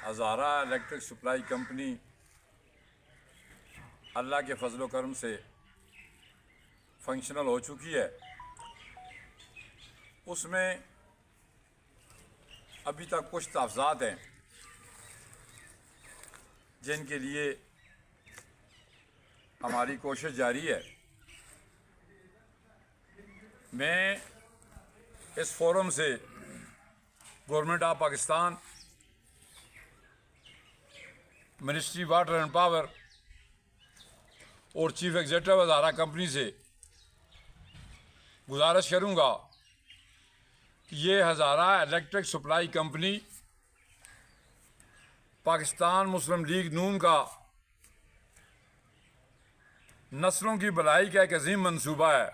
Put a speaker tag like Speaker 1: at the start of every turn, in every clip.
Speaker 1: हज़ारा electric supply company अल्लाह के फजल करम से फंक्शनल हो चुकी है। उसमें अभी तक कुछ तहफ़्ज़ात हैं जिनके लिए हमारी कोशिश जारी है। मैं इस फोरम से government of Pakistan, ministry water and power और चीफ एग्जीक्यूटिव हज़ारा कंपनी से गुजारिश करूंगा कि ये हज़ारा इलेक्ट्रिक सप्लाई कंपनी पाकिस्तान मुस्लिम लीग नून का नस्लों की भलाई का एक अजीम मंसूबा है,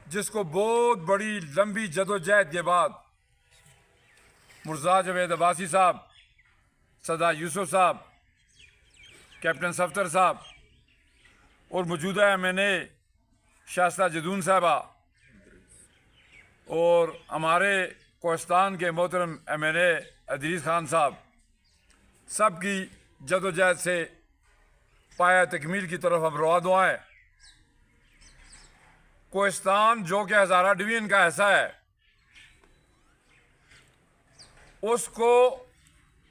Speaker 1: जिसको बहुत बड़ी लंबी जदोजहद के बाद मुर्तज़ा जावेद अब्बासी साहब, सदा यूसुफ साहब, कैप्टन सफ्तर साहब और मौजूदा MNA शास्ता जदून साहबा और हमारे कोस्तान के मोहतरम MNA अदरीस खान साहब, सब की जदोजहद से पाया तकमील की तरफ हम रवा दुआएं। कोस्तान जो कि हज़ारा डिवीजन का हिस्सा है, उसको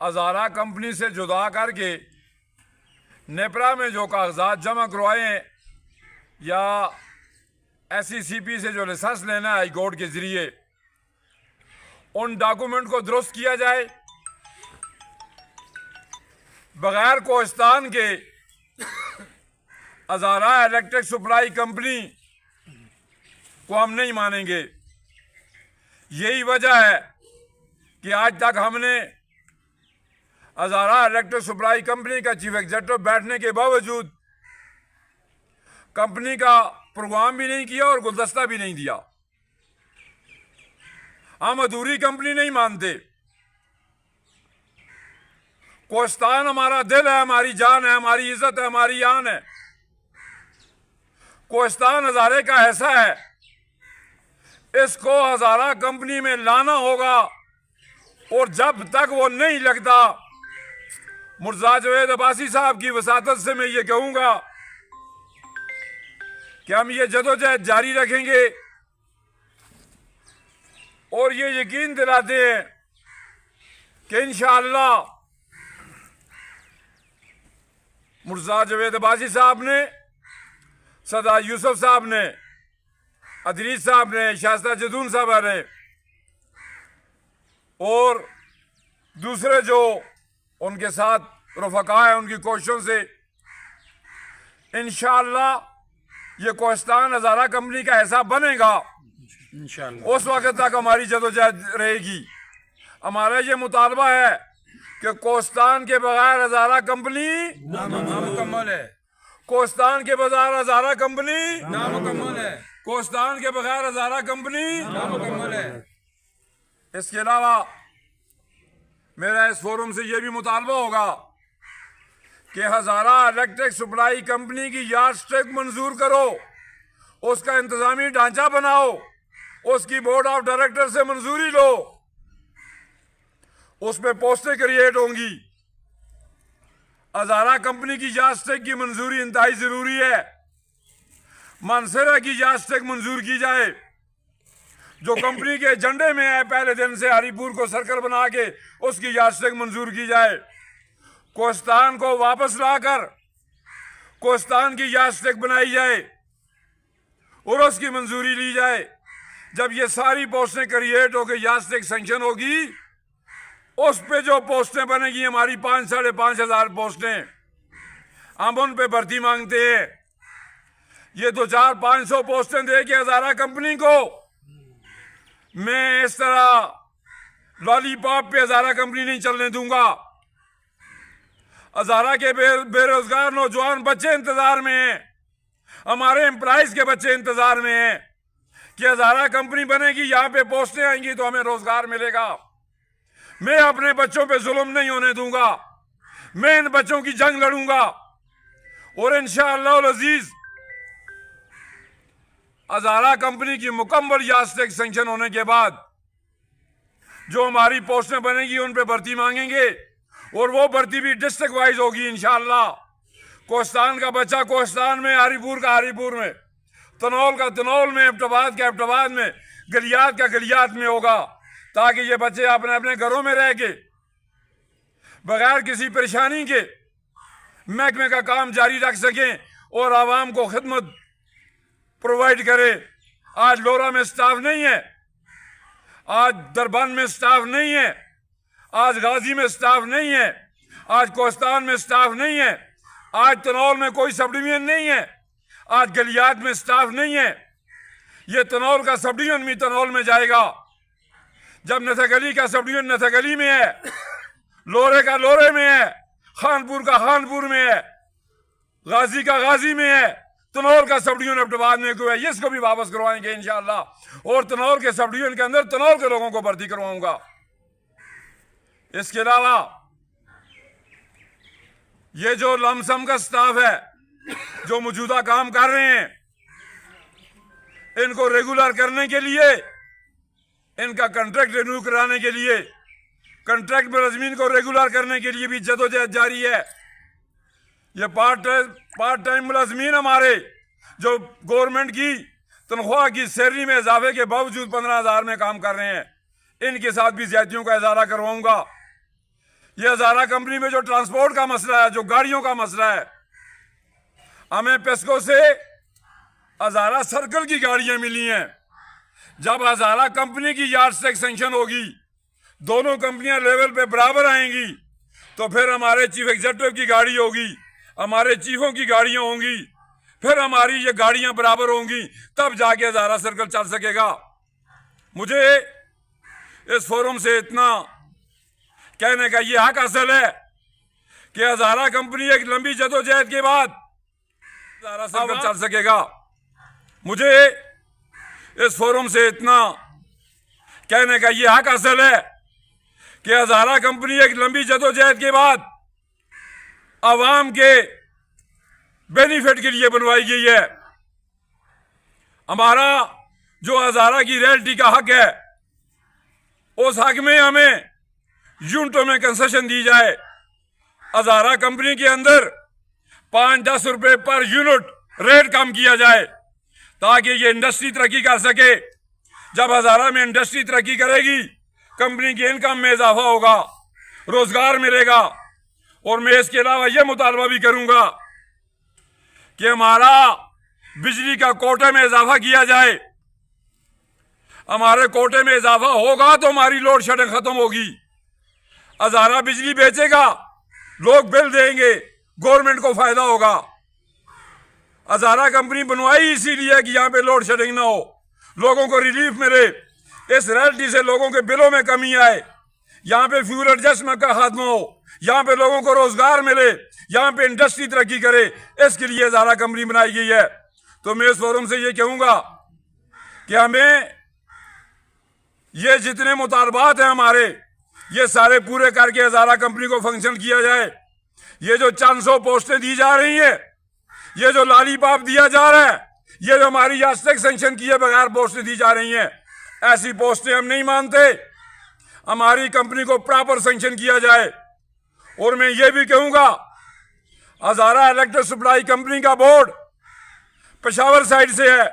Speaker 1: हज़ारा कंपनी से जुदा करके नेपरा में जो कागजात जमा करवाए हैं या SECP से जो लाइसेंस लेना है हाई कोर्ट के जरिए, उन डॉक्यूमेंट को दुरुस्त किया जाए। बगैर कोस्तान के हज़ारा इलेक्ट्रिक सप्लाई कंपनी को हम नहीं मानेंगे। यही वजह है कि आज तक हमने हज़ारा इलेक्ट्रिक सप्लाई कंपनी का चीफ एग्जीक्यूटिव बैठने के बावजूद कंपनी का प्रोग्राम भी नहीं किया और गुलदस्ता भी नहीं दिया। हम अधूरी कंपनी नहीं मानते। कोस्तान हमारा दिल है, हमारी जान है, हमारी इज्जत है, हमारी आन है। कोस्तान हज़ारे का हिस्सा है। इसको हज़ारा कंपनी में लाना होगा और जब तक वो नहीं लगता, मुर्तज़ा जावेद अब्बासी साहब की वसातत से मैं ये कहूंगा कि हम ये जदोजहद जारी रखेंगे और ये यकीन दिलाते हैं कि इंशाअल्लाह मुर्तज़ा जावेद अब्बासी साहब ने, सदा यूसुफ साहब ने, अदरीस साहब ने, शास्ता जदून साहब ने और दूसरे जो उनके साथ रफ़का है, उनकी कोशिशों से इंशाअल्लाह ये कोस्तान हज़ारा कंपनी का हिस्सा बनेगा। इंशाअल्लाह उस वक्त तक हमारी जदोजहद रहेगी। हमारा ये मुतालबा है कि कोस्तान के बगैर हज़ारा कंपनी नामुकम्मल है। कोस्तान के बगैर हज़ारा कंपनी नामुकम्मल है। कोस्तान के बगैर हज़ारा कंपनी नामुकम्मल है। इसके अलावा मेरा इस फोरम से यह भी मुतालबा होगा कि हज़ारा इलेक्ट्रिक सप्लाई कंपनी की यार्डस्टिक मंजूर करो, उसका इंतजामी ढांचा बनाओ, उसकी बोर्ड ऑफ डायरेक्टर से मंजूरी लो, उसमें पोस्टें क्रिएट होंगी। हज़ारा कंपनी की यार्डस्टिक की मंजूरी इंतहाई जरूरी है। मानसरा की यार्डस्टिक मंजूर की जाए, जो कंपनी के एजेंडे में है। पहले दिन से हरीपुर को सर्कल बना के उसकी यार्डस्टिक मंजूर की जाए। कोस्तान को वापस लाकर कोस्तान की यार्डस्टिक बनाई जाए और उसकी मंजूरी ली जाए। जब ये सारी पोस्टें क्रिएट होकर यार्डस्टिक सैंक्शन होगी, उस पे जो पोस्टें बनेगी, हमारी 5-5.5 हजार पोस्टें, हम उन पे भर्ती मांगते हैं। ये 2-4-500 पोस्टें दे के हज़ारा कंपनी को मैं इस तरह लॉलीपॉप पे हज़ारा कंपनी नहीं चलने दूंगा। हज़ारा के बेरोजगार नौजवान बच्चे इंतजार में हैं, हमारे एम्प्लॉइज के बच्चे इंतजार में हैं कि हज़ारा कंपनी बनेगी, यहां पे पोस्टें आएंगी तो हमें रोजगार मिलेगा। मैं अपने बच्चों पे जुल्म नहीं होने दूंगा। मैं इन बच्चों की जंग लड़ूंगा और इंशाअल्लाह अजीज हज़ारा कंपनी की मुकम्मल यार्डस्टिक सैंक्शन होने के बाद जो हमारी पोस्टें बनेगी उन पे भर्ती मांगेंगे और वो भर्ती भी डिस्ट्रिक्ट वाइज होगी इंशाल्लाह। कोस्तान का बच्चा कोस्तान में, हरीपुर का हरीपुर में, तनौल का तनौल में, एबटाबाद का एबटाबाद में, गलियात का गलियात में होगा, ताकि ये बच्चे अपने अपने घरों में रह के बगैर किसी परेशानी के महकमे का काम जारी रख सकें और आवाम को खिदमत प्रोवाइड करें। आज लोरा में स्टाफ नहीं है, आज दरबान में स्टाफ नहीं है, आज गाजी में स्टाफ नहीं है, आज कोस्तान में स्टाफ नहीं है, आज तनौल में कोई सब डिवीजन नहीं है, आज गलियात में स्टाफ नहीं है। ये तनौल का सब डिवीजन भी तनौल में जाएगा, जब नथगली का सब डिवीजन नथगली में है, लोरे का लोरे में है, खानपुर का खानपुर में है, गाजी का गाजी में है, तनौल का सब डिवीजन एबटाबाद में कोई है, इसको भी वापस करवाएंगे इंशाअल्लाह। और तनौल के सब डिवीजन के अंदर तनौल के लोगों को भर्ती करवाऊंगा। इसके अलावा ये जो लमसम का स्टाफ है जो मौजूदा काम कर रहे हैं, इनको रेगुलर करने के लिए, इनका कॉन्ट्रैक्ट रिन्यू कराने के लिए, कॉन्ट्रैक्ट मुलाजमीन को रेगुलर करने के लिए भी जदोजहद जारी है। ये पार्ट टाइम मुलाजमीन हमारे जो गवर्नमेंट की तनख्वाह की सैलरी में इजाफे के बावजूद 15,000 में काम कर रहे हैं, इनके साथ भी ज्यादतियों का इजारा करवाऊंगा। ये हजारा कंपनी में जो ट्रांसपोर्ट का मसला है, जो गाड़ियों का मसला है, हमें पेस्को से हजारा सर्कल की गाड़ियां मिली हैं। जब हजारा कंपनी की यार्ड स्टेक सैंक्शन होगी, दोनों कंपनियां लेवल पे बराबर आएंगी, तो फिर हमारे चीफ एग्जीक्यूटिव की गाड़ी होगी, हमारे चीफों की गाड़ियां होंगी, फिर हमारी ये गाड़ियां बराबर होंगी, तब जाके हजारा सर्कल चल सकेगा। मुझे इस फोरम से इतना कहने का ये हक हासिल है कि हजारा कंपनी एक लंबी जदोजहद के बाद हजारा सर्कल चल सकेगा। मुझे इस फोरम से इतना कहने का ये हक हासिल है कि हजारा कंपनी एक लंबी जदोजहद के बाद आवाम के बेनिफिट के लिए बनवाई गई है। हमारा जो हजारा की रॉयल्टी का हक है, उस हक में हमें यूनिटों में कंसेशन दी जाए। हजारा कंपनी के अंदर 5-10 रुपए पर यूनिट रेट कम किया जाए, ताकि ये इंडस्ट्री तरक्की कर सके। जब हजारा में इंडस्ट्री तरक्की करेगी, कंपनी की इनकम में इजाफा होगा, रोजगार मिलेगा। और मैं इसके अलावा यह मुतालबा भी करूंगा कि हमारा बिजली का कोटे में इजाफा किया जाए। हमारे कोटे में इजाफा होगा तो हमारी लोड शेडिंग खत्म होगी। हजारा बिजली बेचेगा, लोग बिल देंगे, गवर्नमेंट को फायदा होगा। हजारा कंपनी बनवाई इसीलिए कि यहां पे लोड शेडिंग ना हो, लोगों को रिलीफ मिले, इस रॉयल्टी से लोगों के बिलों में कमी आए, यहां पे फ्यूल एडजस्टमेंट का खात्मा हो, यहां पे लोगों को रोजगार मिले, यहां पे इंडस्ट्री तरक्की करे। इसके लिए हजारा कंपनी बनाई गई है। तो मैं इस फोरम से ये कहूंगा कि हमें ये जितने मुतालबात हैं हमारे, ये सारे पूरे करके हजारा कंपनी को फंक्शन किया जाए। ये जो 400 पोस्टें दी जा रही है, ये जो लॉलीपॉप दिया जा रहा है, ये जो हमारी आज तक सैंक्शन किए बगैर पोस्टें दी जा रही हैं, ऐसी पोस्टें हम नहीं मानते। हमारी कंपनी को प्रॉपर सैंक्शन किया जाए। और मैं ये भी कहूंगा, हजारा इलेक्ट्रिक सप्लाई कंपनी का बोर्ड पेशावर साइड से है,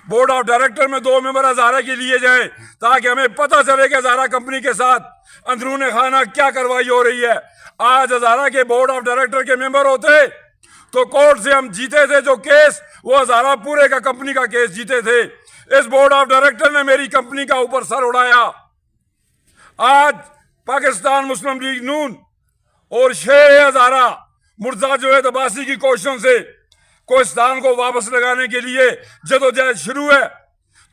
Speaker 1: बोर्ड ऑफ डायरेक्टर में 2 मेंबर हजारा के लिए जाए, ताकि हमें पता चले कि हजारा कंपनी के साथ अंदरूने खाना क्या कार्रवाई हो रही है। आज हजारा के बोर्ड ऑफ डायरेक्टर के मेंबर होते तो कोर्ट से हम जीते थे जो केस, वो हजारा पूरे का कंपनी का केस जीते थे। इस बोर्ड ऑफ डायरेक्टर ने मेरी कंपनी का ऊपर सर उड़ाया। आज पाकिस्तान मुस्लिम लीग नून और शेर हजारा मुर्जा जोहेद अब्बासी की कोशिशों से कोस्तान को वापस लगाने के लिए जदोजहद शुरू है।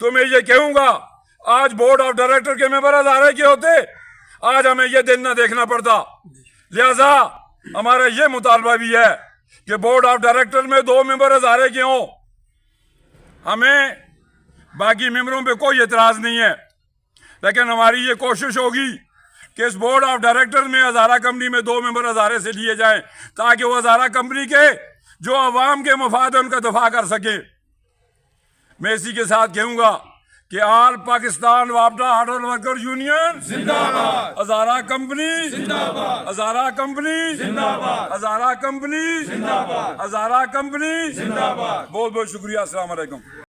Speaker 1: तो मैं ये कहूंगा, आज बोर्ड ऑफ डायरेक्टर के मेंबर हजारे के होते, आज हमें यह दिन ना देखना पड़ता। लिहाजा हमारा यह मुतालबा भी है कि बोर्ड ऑफ डायरेक्टर में 2 मेंबर हजारे के हों। हमें बाकी मेंबरों पे कोई एतराज नहीं है, लेकिन हमारी ये कोशिश होगी कि इस बोर्ड ऑफ डायरेक्टर में हजारा कंपनी में 2 मेंबर हजारे से लिए जाएं, ताकि वो हजारा कंपनी के जो अवाम के मफाद है उनका दफा कर सके। मैं इसी के साथ कहूंगा कि ऑल पाकिस्तान वापडा ऑटो वर्कर यूनियन
Speaker 2: जिंदाबाद,
Speaker 1: हजारा कंपनी
Speaker 2: जिंदाबाद,
Speaker 1: हजारा कंपनी
Speaker 2: जिंदाबाद,
Speaker 1: हजारा कंपनी
Speaker 2: जिंदाबाद,
Speaker 1: हजारा कंपनी
Speaker 2: जिंदाबाद।
Speaker 1: बहुत बहुत शुक्रिया। अस्सलाम वालेकुम।